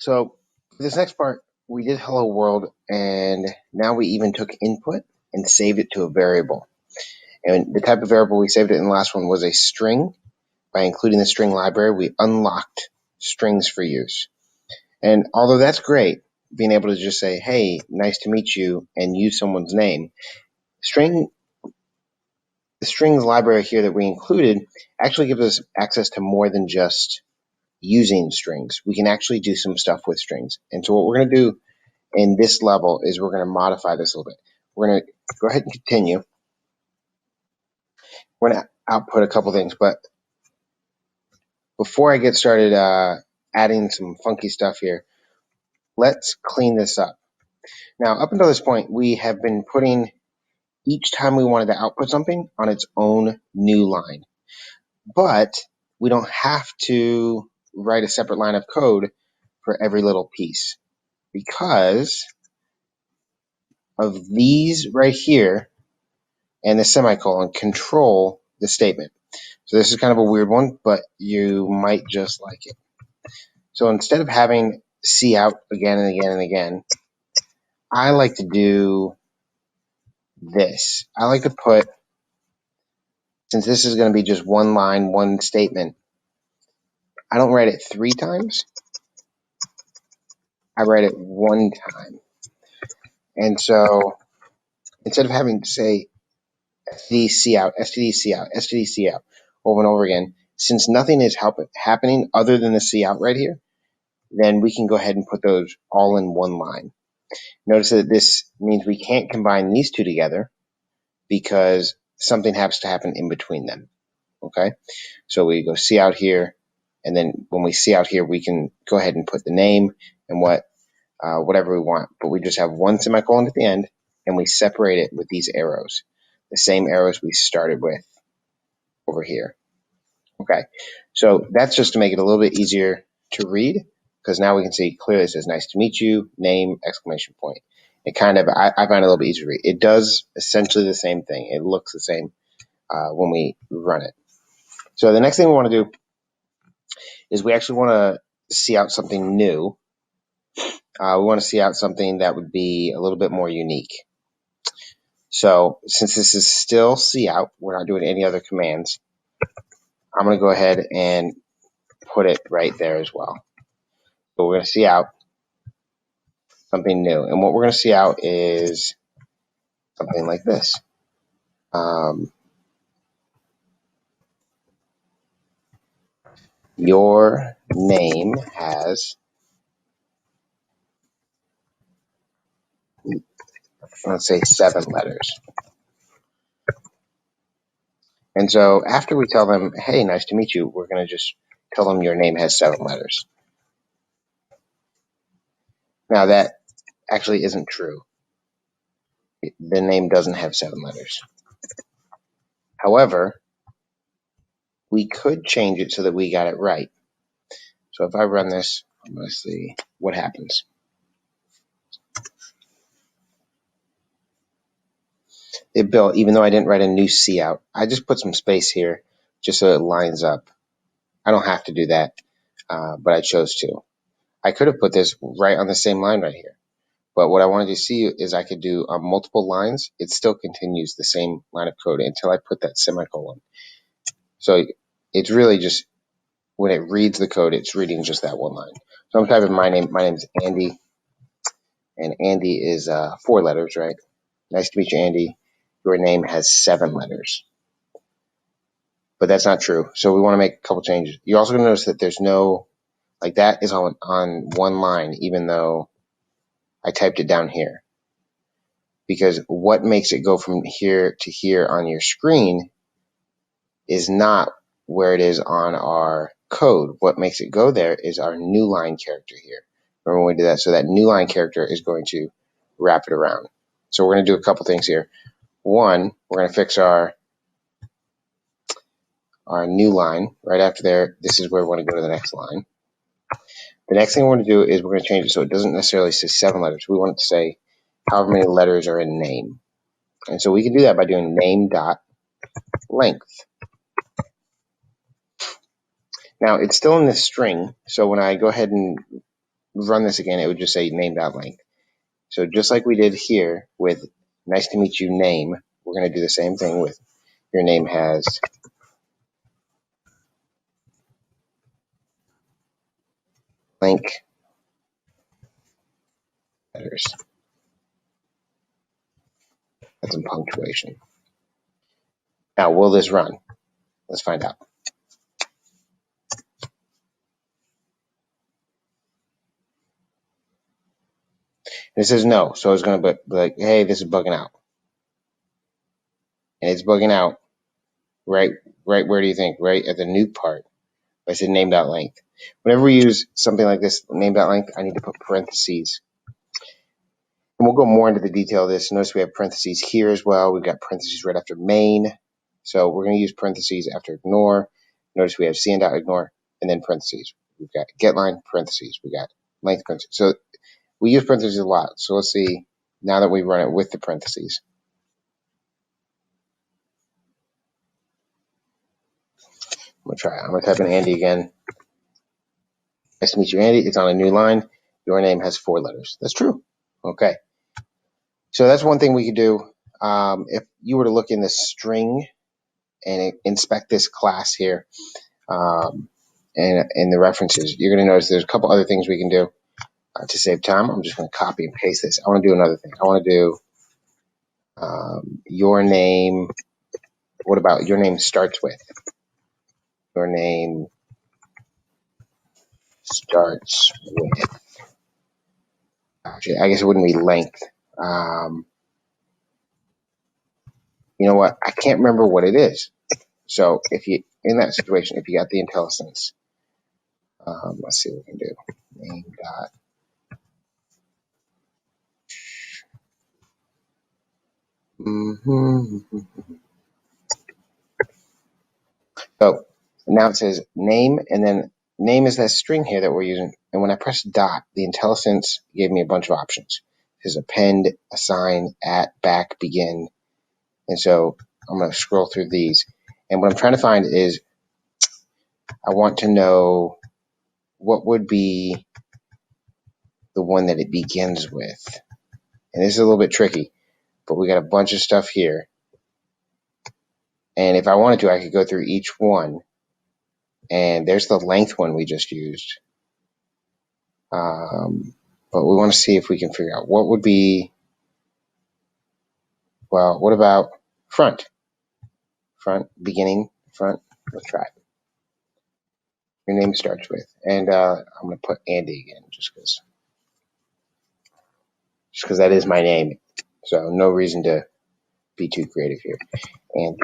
So for this next part, we did hello world, and now we even took input and saved it to a variable. And the type of variable we saved it in the last one was a string. By including the string library, we unlocked strings for use. And although that's great, being able to just say, hey, nice to meet you, and use someone's name, the strings library here that we included actually gives us access to more than just using strings. We can actually do some stuff with strings. And so what we're going to do in this level is we're going to modify this a little bit. We're going to go ahead and continue. We're going to output a couple things, but before I get started adding some funky stuff here, let's clean this up. Now, up until this point, we have been putting each time we wanted to output something on its own new line. But we don't have to write a separate line of code for every little piece because of these right here and the semicolon control the statement. So this is kind of a weird one, but you might just like it. So instead of having C out again and again and again, I like to do this. I like to put, since this is going to be just one line, one statement, I don't write it 3 times. I write it 1 time. And so instead of having to say STD out, STD out, STD out over and over again, since nothing is happening other than the C out right here, then we can go ahead and put those all in one line. Notice that this means we can't combine these two together because something has to happen in between them. Okay, so we go C out here, and then when we C out here, we can go ahead and put the name and whatever we want, but we just have one semicolon at the end, and we separate it with these arrows, the same arrows we started with over here. Okay, so that's just to make it a little bit easier to read, because now we can see clearly it says nice to meet you, name, exclamation point. It kind of, I find it a little bit easier to read. It does essentially the same thing. It looks the same when we run it. So the next thing we want to do is we actually want to see out something new. We want to see out something that would be a little bit more unique. So since this is still C out, we're not doing any other commands, I'm going to go ahead and put it right there as well. So we're going to see out something new. And what we're going to see out is something like this. Your name has, let's say, 7 letters. And so after we tell them, hey, nice to meet you, we're going to just tell them your name has 7 letters. Now that actually isn't true. The name doesn't have 7 letters. However, we could change it so that we got it right. So if I run this, I'm going to see what happens. It built, even though I didn't write a new C out, I just put some space here just so it lines up. I don't have to do that, but I chose to. I could have put this right on the same line right here. But what I wanted to see is I could do multiple lines. It still continues the same line of code until I put that semicolon. So it's really just, when it reads the code, it's reading just that one line. So I'm typing my name. My name is Andy. And Andy is 4 letters, right? Nice to meet you, Andy. Your name has 7 letters. But that's not true. So we want to make a couple changes. You're also going to notice that there's no, like that is on one line, even though I typed it down here. Because what makes it go from here to here on your screen is not where it is on our code. What makes it go there is our new line character here. Remember when we did that? So that new line character is going to wrap it around. So we're going to do a couple things here. One, we're going to fix our new line right after there. This is where we want to go to the next line. The next thing we want to do is we're going to change it so it doesn't necessarily say 7 letters. We want it to say however many letters are in name. And so we can do that by doing name.length. Now it's still in this string, so when I go ahead and run this again, it would just say name.length. So just like we did here with nice to meet you name, we're going to do the same thing with your name has blank letters. That's some punctuation. Now, will this run? Let's find out. And it says no, so it's going to be like, hey, this is bugging out. And it's bugging out right where do you think? Right at the nuke part. I said name.length. Whenever we use something like this, name.length, I need to put parentheses. And we'll go more into the detail of this. Notice we have parentheses here as well. We've got parentheses right after main. So we're going to use parentheses after ignore. Notice we have cn.ignore and then parentheses. We've got getLine, parentheses. We got length, parentheses. So we use parentheses a lot. So let's see now that we run it with the parentheses. I'm going to try it. I'm going to type in Andy again. Nice to meet you, Andy. It's on a new line. Your name has 4 letters. That's true. Okay. So that's one thing we could do. If you were to look in the string and inspect this class here and in the references, you're going to notice there's a couple other things we can do to save time. I'm just going to copy and paste this. I want to do another thing. I want to do your name. What about your name starts with? Your name starts with. Actually, I guess it wouldn't be length. You know what? I can't remember what it is. So if you, in that situation, if you got the IntelliSense, let's see what we can do. Name dot. So now it says name, and then name is that string here that we're using. And when I press dot, the IntelliSense gave me a bunch of options. It says append, assign, at, back, begin. And so I'm going to scroll through these. And what I'm trying to find is I want to know what would be the one that it begins with. And this is a little bit tricky, but we got a bunch of stuff here. And if I wanted to, I could go through each one. And there's the length one we just used. But we want to see if we can figure out what would be, well, what about front? Front, beginning, front. Let's try it. Your name starts with. And I'm going to put Andy again just because that is my name. So no reason to be too creative here. Andy.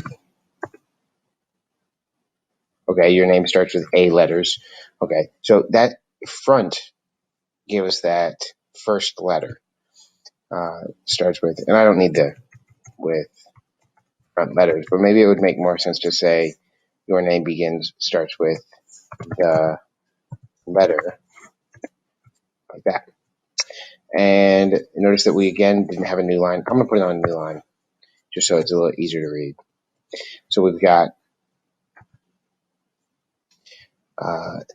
Okay, your name starts with A letters. Okay, so that front gave us that first letter. Starts with, and I don't need the with front letters, but maybe it would make more sense to say your name starts with the letter like that. And notice that we again didn't have a new line. I'm going to put it on a new line just so it's a little easier to read. So we've got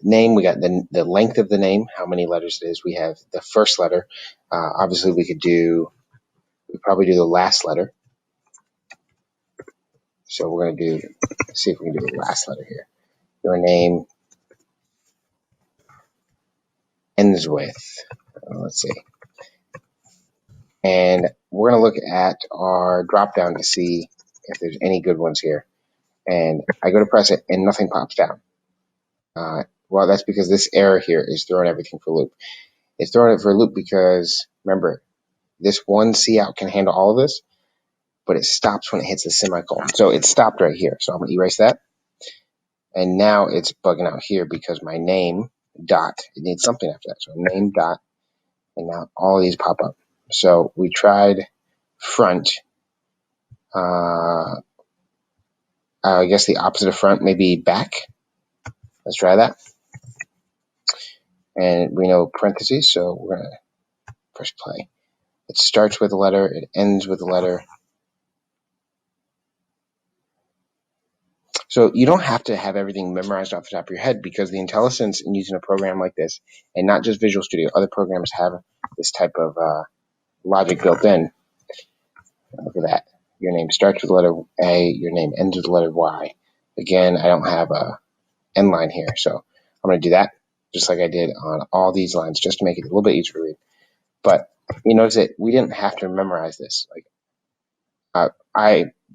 name, we got the length of the name, how many letters it is. We have the first letter. Obviously, we'd probably do the last letter. So we're going to see if we can do the last letter here. Your name ends with, let's see. And we're going to look at our drop down to see if there's any good ones here. And I go to press it and nothing pops down. Well, that's because this error here is throwing everything for a loop. It's throwing it for a loop because, remember, this one cout can handle all of this, but it stops when it hits the semicolon. So it stopped right here. So I'm going to erase that. And now it's bugging out here because my name dot, it needs something after that. So name dot, and now all of these pop up. So we tried front. I guess the opposite of front may be back. Let's try that. And we know parentheses, so we're going to press play. It starts with a letter. It ends with a letter. So you don't have to have everything memorized off the top of your head, because the intelligence in using a program like this, and not just Visual Studio, other programs have this type of logic built in. Look at that. Your name starts with the letter A, your name ends with the letter Y. Again, I don't have a end line here, so I'm going to do that just like I did on all these lines, just to make it a little bit easier to read. But you notice that we didn't have to memorize this.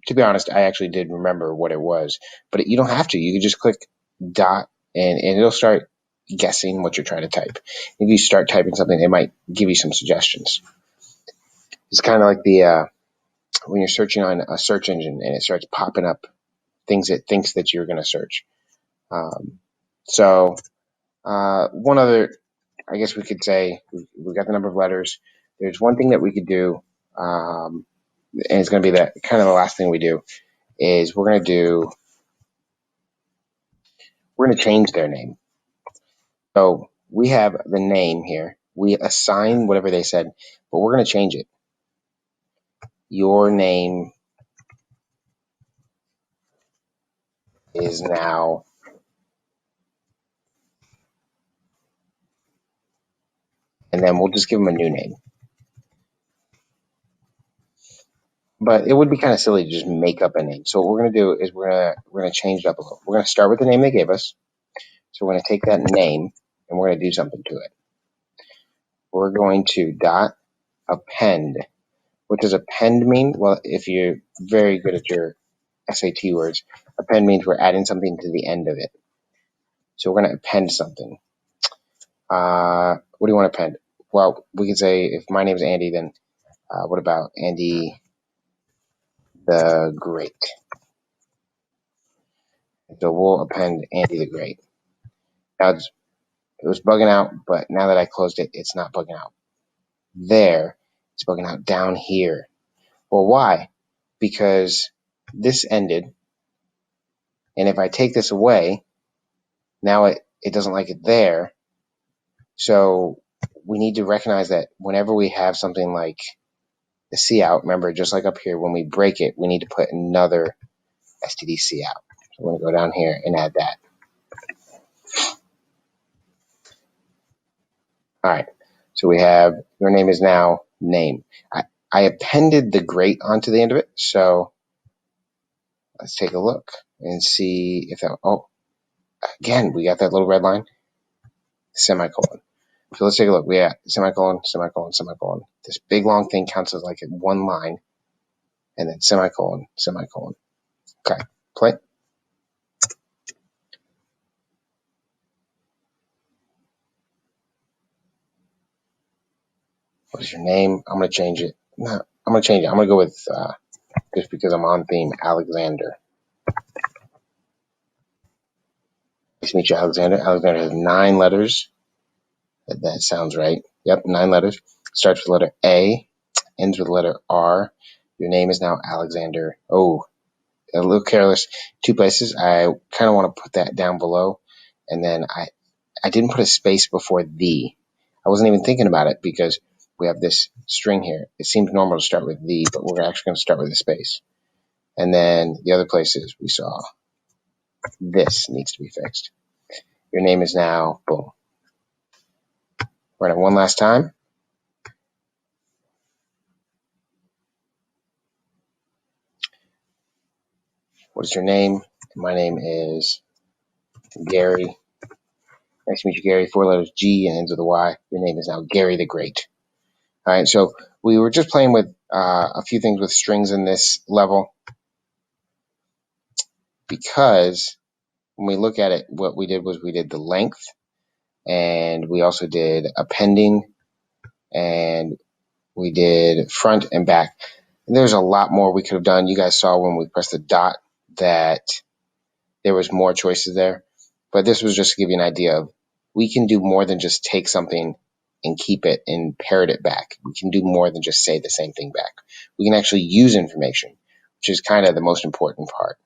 To be honest, I actually did remember what it was, but you don't have to. You can just click dot, and it'll start guessing what you're trying to type. If you start typing something, it might give you some suggestions. It's kind of like when you're searching on a search engine and it starts popping up things it thinks that you're going to search. One other, I guess we could say, we got the number of letters. There's one thing that we could do, and it's going to be that kind of the last thing we do, is we're going to change their name. So we have the name here. We assign whatever they said, but we're going to change it. Your name is now and then we'll just give them a new name. But it would be kind of silly to just make up a name. So what we're going to do is we're going to change it up a little. We're going to start with the name they gave us. So we're going to take that name and we're going to do something to it. We're going to dot append. What does append mean? Well, if you're very good at your SAT words, append means we're adding something to the end of it. So we're going to append something. What do you want to append? Well, we can say, if my name is Andy, then what about Andy the Great? So we'll append Andy the Great. Now it was bugging out, but now that I closed it, it's not bugging out. There, it's bugging out down here. Well, why? Because this ended, and if I take this away, now it doesn't like it there. So we need to recognize that whenever we have something like the C out, remember, just like up here, when we break it, we need to put another STD C out. So we're going to go down here and add that. All right. So we have your name is now name. I appended the great onto the end of it. So let's take a look and see if that, again, we got that little red line, semicolon. So let's take a look. We have semicolon, semicolon, semicolon. This big long thing counts as like one line, and then semicolon, semicolon. Okay, play. What is your name? I'm going to change it. No, I'm going to change it. I'm going to go with, just because I'm on theme, Alexander. Nice to meet you, Alexander. Alexander has 9 letters. That sounds right. Yep, 9 letters. Starts with the letter A, ends with the letter R. Your name is now Alexander. Oh, a little careless. 2 places. I kind of want to put that down below. And then I didn't put a space before the. I wasn't even thinking about it because we have this string here. It seems normal to start with the, but we're actually going to start with a space. And then the other places we saw, this needs to be fixed. Your name is now, boom. Run it one last time. What is your name? My name is Gary. Nice to meet you, Gary. 4 letters, G, and ends with a Y. Your name is now Gary the Great. All right, so we were just playing with a few things with strings in this level, because when we look at it, what we did was we did the length, and we also did appending, and we did front and back. And there's a lot more we could have done. You guys saw when we pressed the dot that there was more choices there. But this was just to give you an idea of, we can do more than just take something and keep it and parrot it back. We can do more than just say the same thing back. We can actually use information, which is kind of the most important part.